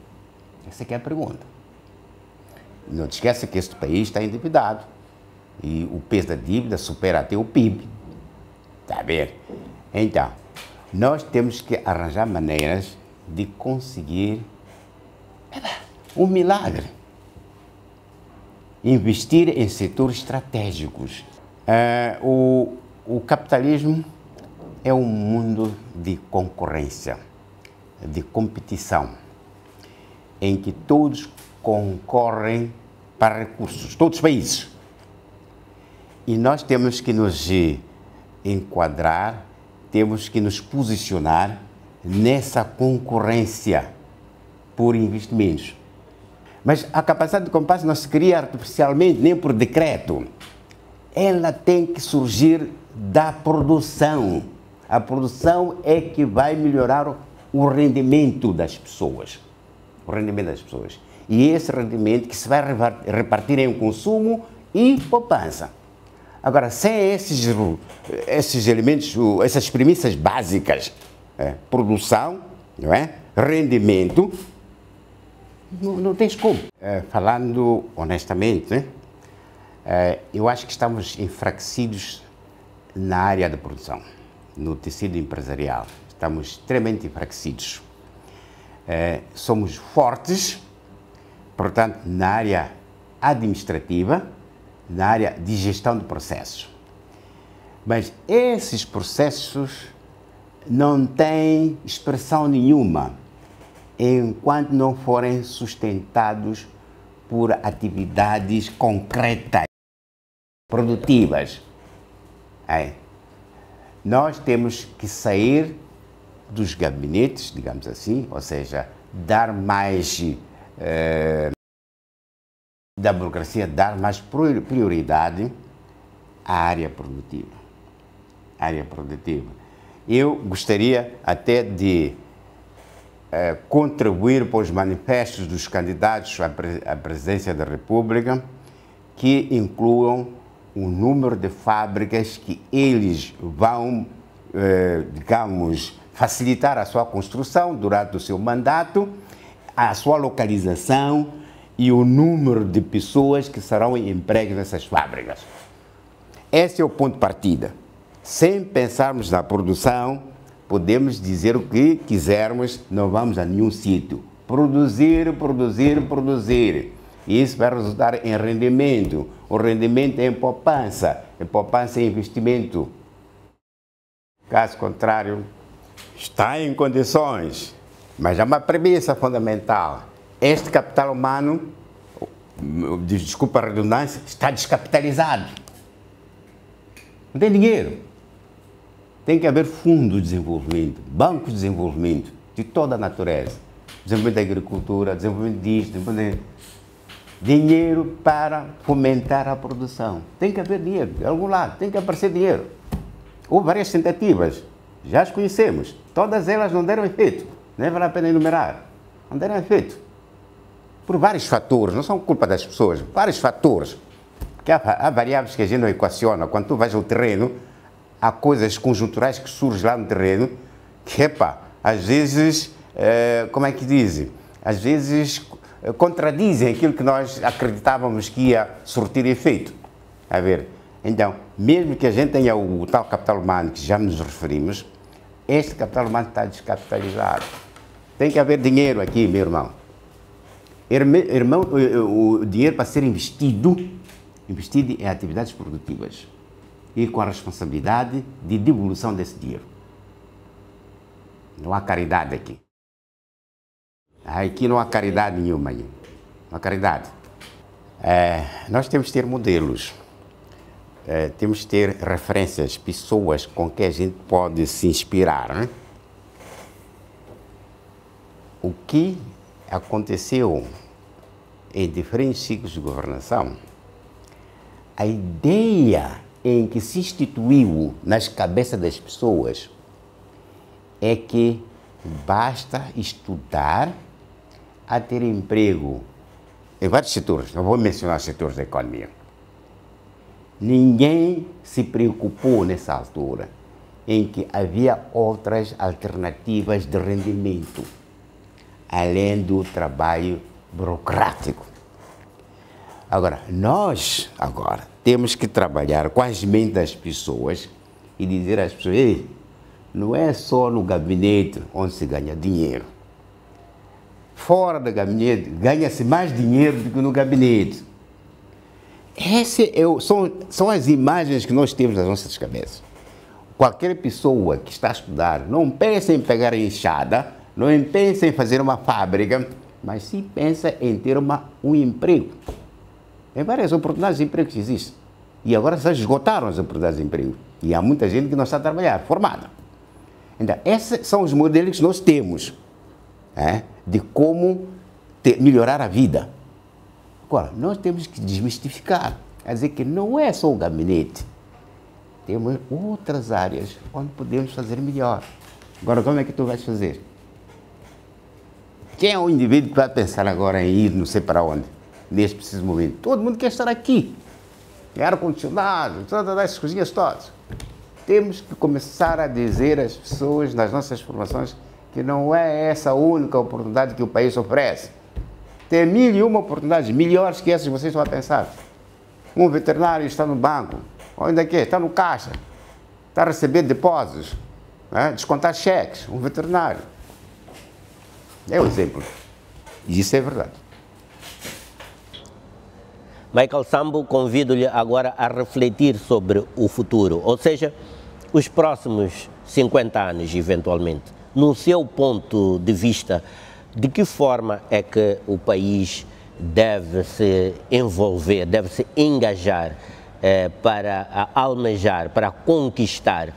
L: Essa é a pergunta. Não te esqueça que este país está endividado e o peso da dívida supera até o PIB. Está a ver? Então, nós temos que arranjar maneiras de conseguir um milagre. Investir em setores estratégicos. O capitalismo é um mundo de concorrência, de competição, em que todos concorrem para recursos, todos os países. E nós temos que nos enquadrar, temos que nos posicionar nessa concorrência por investimentos. Mas a capacidade de compasso não se cria artificialmente, nem por decreto. ela tem que surgir da produção. A produção é que vai melhorar o rendimento das pessoas. O rendimento das pessoas. E esse rendimento que se vai repartir em consumo e poupança. Agora, sem esses elementos, essas premissas básicas, produção, não é? Rendimento, não tens como. Falando honestamente, né? Eu acho que estamos enfraquecidos na área da produção, no tecido empresarial. Estamos extremamente enfraquecidos. Somos fortes, portanto, na área administrativa, na área de gestão de processos. Mas esses processos não têm expressão nenhuma enquanto não forem sustentados por atividades concretas, produtivas. Nós temos que sair dos gabinetes, digamos assim, ou seja, dar mais da burocracia, dar mais prioridade à área produtiva. Eu gostaria até de contribuir para os manifestos dos candidatos à presidência da República que incluam o número de fábricas que eles vão, digamos, facilitar a sua construção durante o seu mandato, a sua localização e o número de pessoas que serão empregadas nessas fábricas. Esse é o ponto de partida. Sem pensarmos na produção, podemos dizer o que quisermos, não vamos a nenhum sítio. Produzir, produzir, produzir. E isso vai resultar em rendimento. O rendimento é em poupança é investimento. Caso contrário, está em condições, mas há uma premissa fundamental. Este capital humano, desculpa a redundância, está descapitalizado. Não tem dinheiro. Tem que haver fundos de desenvolvimento, bancos de desenvolvimento, de toda a natureza. Desenvolvimento da agricultura, desenvolvimento disto, desenvolvimento... Dinheiro para fomentar a produção. Tem que haver dinheiro, de algum lado, tem que aparecer dinheiro. Houve várias tentativas, já as conhecemos. Todas elas não deram efeito. Nem vale a pena enumerar. Não deram efeito. Por vários fatores, não são culpa das pessoas, vários fatores. Porque há variáveis que a gente não equaciona. Quando tu vais ao terreno, há coisas conjunturais que surgem lá no terreno que, às vezes, como é que dizem? Às vezes contradizem aquilo que nós acreditávamos que ia surtir efeito. A ver, então, mesmo que a gente tenha o tal capital humano que já nos referimos, este capital humano está descapitalizado. Tem que haver dinheiro aqui, meu irmão. O dinheiro para ser investido em atividades produtivas e com a responsabilidade de devolução desse dinheiro. Não há caridade aqui. Aqui não há caridade nenhuma. Não há caridade. Nós temos que ter modelos. Temos que ter referências, pessoas com que a gente pode se inspirar. Né? O que aconteceu em diferentes ciclos de governação, a ideia em que se instituiu nas cabeças das pessoas é que basta estudar a ter emprego em vários setores, não vou mencionar os setores da economia. Ninguém se preocupou nessa altura em que havia outras alternativas de rendimento, além do trabalho burocrático. Agora, nós temos que trabalhar com as mentes das pessoas e dizer às pessoas, ei, não é só no gabinete onde se ganha dinheiro. Fora do gabinete, ganha-se mais dinheiro do que no gabinete. São as imagens que nós temos nas nossas cabeças. Qualquer pessoa que está a estudar, não pensa em pegar a enxada, não pensa em fazer uma fábrica, mas sim pensa em ter um emprego. Tem várias oportunidades de emprego que existem. E agora se esgotaram as oportunidades de emprego. E há muita gente que não está a trabalhar, formada. Então, esses são os modelos que nós temos de como melhorar a vida. Agora, nós temos que desmistificar Quer dizer que não é só o gabinete. Temos outras áreas onde podemos fazer melhor. Agora, como é que tu vais fazer? Quem é o indivíduo que vai pensar agora em ir não sei para onde, neste preciso momento? Todo mundo quer estar aqui. Tem ar-condicionado, todas essas coisinhas todas. Temos que começar a dizer às pessoas nas nossas formações que não é essa a única oportunidade que o país oferece. Tem 1001 oportunidades melhores que essas que vocês estão a pensar. Um veterinário está no banco, onde é que é? Está no caixa, está a receber depósitos, descontar cheques, um veterinário. É o exemplo. E isso é verdade.
C: Michael Sambo, convido-lhe agora a refletir sobre o futuro, ou seja, os próximos 50 anos, eventualmente. No seu ponto de vista, de que forma é que o país deve se envolver, deve se engajar para almejar, para conquistar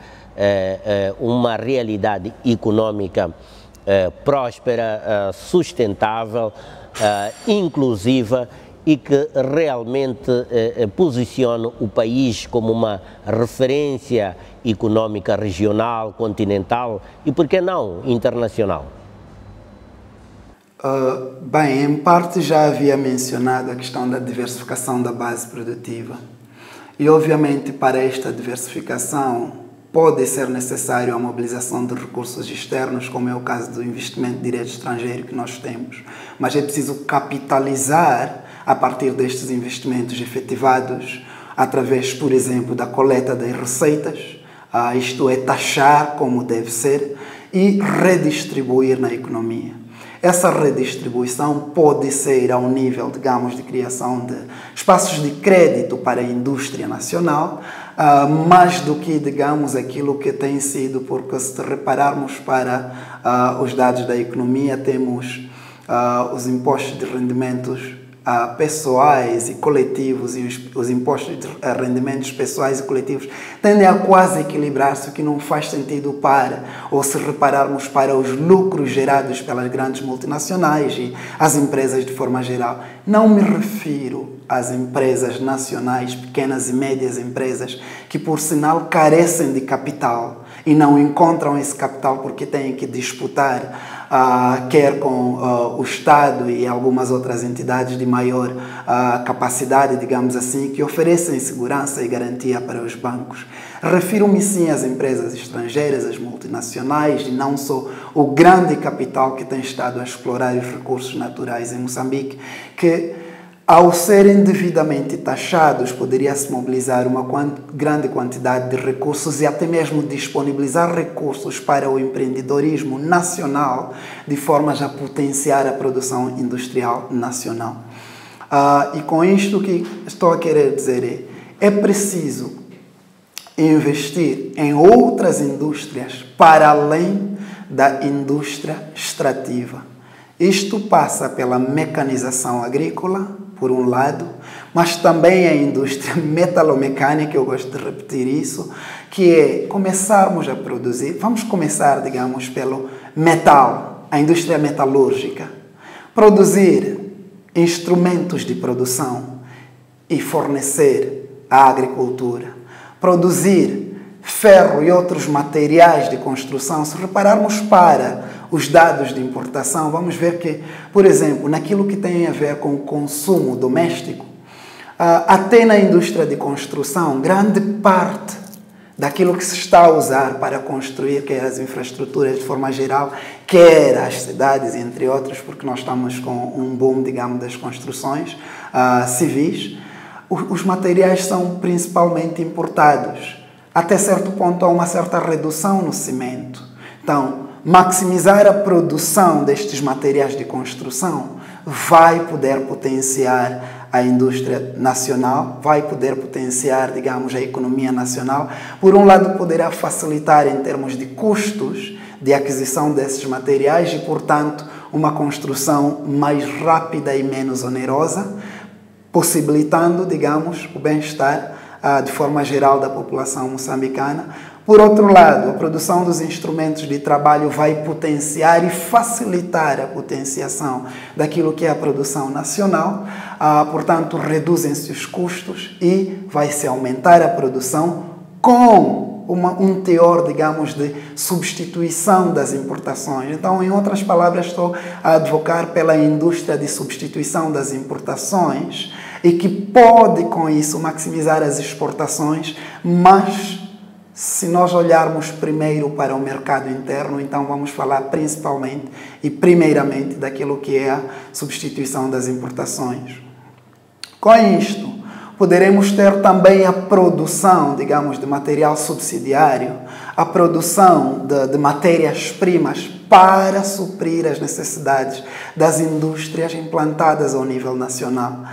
C: uma realidade econômica próspera, sustentável, inclusiva e que realmente posicione o país como uma referência econômica regional, continental e, por que não, internacional?
M: Bem, em parte já havia mencionado a questão da diversificação da base produtiva. E, obviamente, para esta diversificação pode ser necessário a mobilização de recursos externos, como é o caso do investimento direto estrangeiro que nós temos. Mas é preciso capitalizar a partir destes investimentos efetivados através, por exemplo, da coleta das receitas, isto é, taxar como deve ser e redistribuir na economia. Essa redistribuição pode ser ao nível, digamos, de criação de espaços de crédito para a indústria nacional, mais do que, digamos, aquilo que tem sido, porque se repararmos para os dados da economia, temos os impostos de rendimentos pessoais e coletivos e os impostos de rendimentos pessoais e coletivos tendem a quase equilibrar-se, o que não faz sentido ou se repararmos para os lucros gerados pelas grandes multinacionais e as empresas de forma geral. Não me refiro às empresas nacionais, pequenas e médias empresas, que por sinal carecem de capital e não encontram esse capital porque têm que disputar quer com o Estado e algumas outras entidades de maior capacidade, digamos assim, que oferecem segurança e garantia para os bancos. Refiro-me sim às empresas estrangeiras, às multinacionais, e não só o grande capital que tem estado a explorar os recursos naturais em Moçambique, que ao serem devidamente taxados, poderia-se mobilizar uma grande quantidade de recursos e até mesmo disponibilizar recursos para o empreendedorismo nacional, de forma a potenciar a produção industrial nacional. E com isto o que estou a querer dizer é preciso investir em outras indústrias para além da indústria extrativa. Isto passa pela mecanização agrícola, por um lado, mas também a indústria metalomecânica, eu gosto de repetir isso, que é começarmos a produzir, vamos começar, digamos, pelo metal, a indústria metalúrgica, produzir instrumentos de produção e fornecer à agricultura, produzir ferro e outros materiais de construção. Se repararmos para os dados de importação, vamos ver que, por exemplo, naquilo que tem a ver com o consumo doméstico, até na indústria de construção, grande parte daquilo que se está a usar para construir, quer as infraestruturas de forma geral, quer as cidades, entre outros, porque nós estamos com um boom, digamos, das construções civis, os materiais são principalmente importados. Até certo ponto há uma certa redução no cimento. Então, maximizar a produção destes materiais de construção vai poder potenciar a indústria nacional, vai poder potenciar, digamos, a economia nacional. Por um lado, poderá facilitar em termos de custos de aquisição desses materiais e, portanto, uma construção mais rápida e menos onerosa, possibilitando, digamos, o bem-estar de forma geral da população moçambicana. Por outro lado, a produção dos instrumentos de trabalho vai potenciar e facilitar a potenciação daquilo que é a produção nacional, portanto, reduzem-se os custos e vai-se aumentar a produção com um teor, digamos, de substituição das importações. Então, em outras palavras, estou a advocar pela indústria de substituição das importações e que pode, com isso, maximizar as exportações, mas se nós olharmos primeiro para o mercado interno, então vamos falar principalmente e primeiramente daquilo que é a substituição das importações. Com isto, poderemos ter também a produção, digamos, de material subsidiário, a produção de matérias-primas para suprir as necessidades das indústrias implantadas ao nível nacional.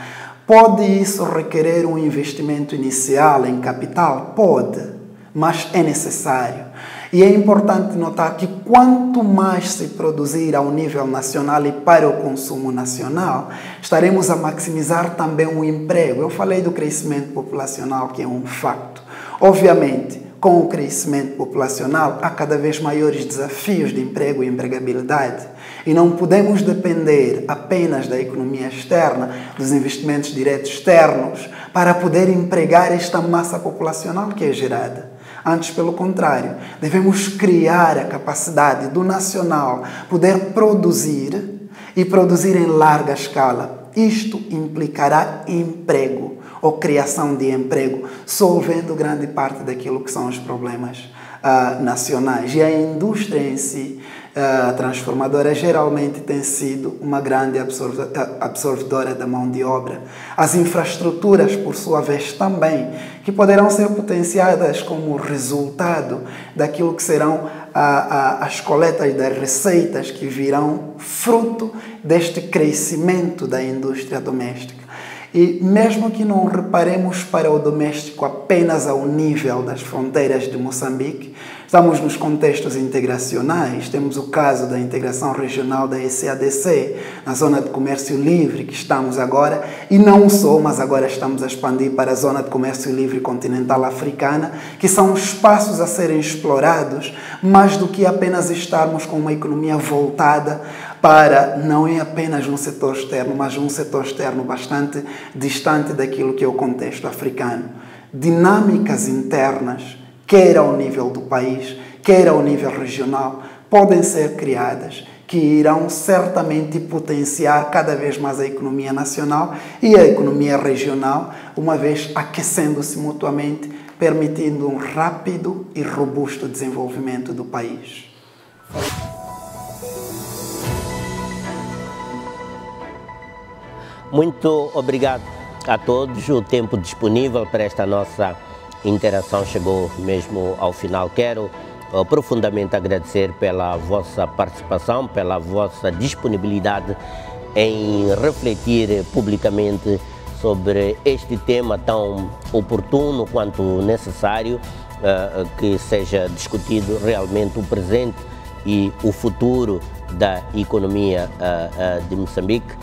M: Pode isso requerer um investimento inicial em capital? Pode. Mas é necessário. E é importante notar que quanto mais se produzir ao nível nacional e para o consumo nacional, estaremos a maximizar também o emprego. Eu falei do crescimento populacional, que é um facto. Obviamente, com o crescimento populacional, há cada vez maiores desafios de emprego e empregabilidade. E não podemos depender apenas da economia externa, dos investimentos diretos externos, para poder empregar esta massa populacional que é gerada. Antes, pelo contrário, devemos criar a capacidade do nacional poder produzir e produzir em larga escala. Isto implicará emprego ou criação de emprego, solvendo grande parte daquilo que são os problemas nacionais. E a indústria em si, transformadora, geralmente tem sido uma grande absorvedora da mão de obra. As infraestruturas, por sua vez, também, que poderão ser potenciadas como resultado daquilo que serão as coletas das receitas que virão fruto deste crescimento da indústria doméstica. E mesmo que não reparemos para o doméstico apenas ao nível das fronteiras de Moçambique, estamos nos contextos integracionais, temos o caso da integração regional da SADC, na zona de comércio livre que estamos agora, e não só, mas agora estamos a expandir para a zona de comércio livre continental africana, que são espaços a serem explorados, mais do que apenas estarmos com uma economia voltada para, não é apenas um setor externo, mas um setor externo bastante distante daquilo que é o contexto africano. Dinâmicas internas, quer ao nível do país, quer ao nível regional, podem ser criadas, que irão certamente potenciar cada vez mais a economia nacional e a economia regional, uma vez aquecendo-se mutuamente, permitindo um rápido e robusto desenvolvimento do país.
C: Muito obrigado a todos. O tempo disponível para esta nossa interação chegou mesmo ao final. Quero profundamente agradecer pela vossa participação, pela vossa disponibilidade em refletir publicamente sobre este tema tão oportuno quanto necessário, que seja discutido realmente o presente e o futuro da economia de Moçambique.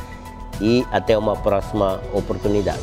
C: E até uma próxima oportunidade.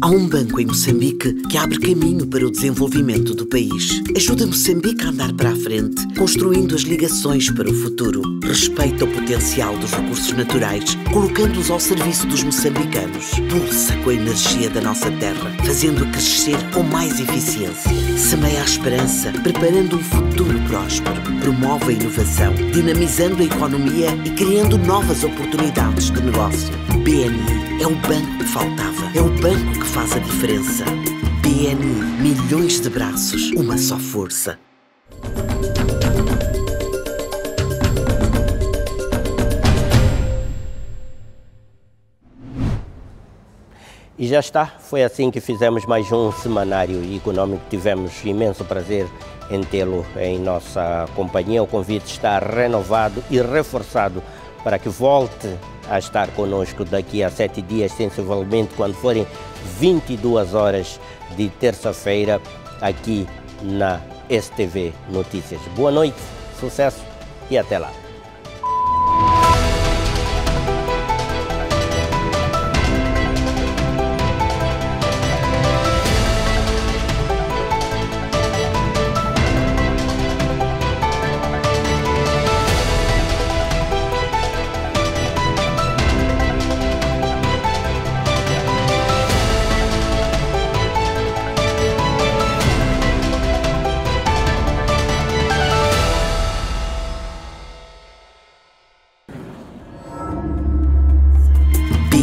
B: Há um banco em Moçambique que abre caminho para o desenvolvimento do país. Ajuda Moçambique a andar para a frente, construindo as ligações para o futuro. Respeita o potencial dos recursos naturais, colocando-os ao serviço dos moçambicanos. Pulsa com a energia da nossa terra, fazendo-a crescer com mais eficiência. Semeia a esperança, preparando um futuro próspero. Promove a inovação, dinamizando a economia e criando novas oportunidades de negócio. BNI é o banco que faltava. É o banco que faz a diferença. BNI, milhões de braços, uma só força.
C: E já está, foi assim que fizemos mais um semanário econômico. Tivemos imenso prazer em tê-lo em nossa companhia. O convite está renovado e reforçado para que volte a estar conosco daqui a 7 dias, sensivelmente, quando forem 22 horas de terça-feira, aqui na STV Notícias. Boa noite, sucesso e até lá.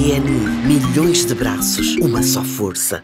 B: PNI, milhões de braços, uma só força.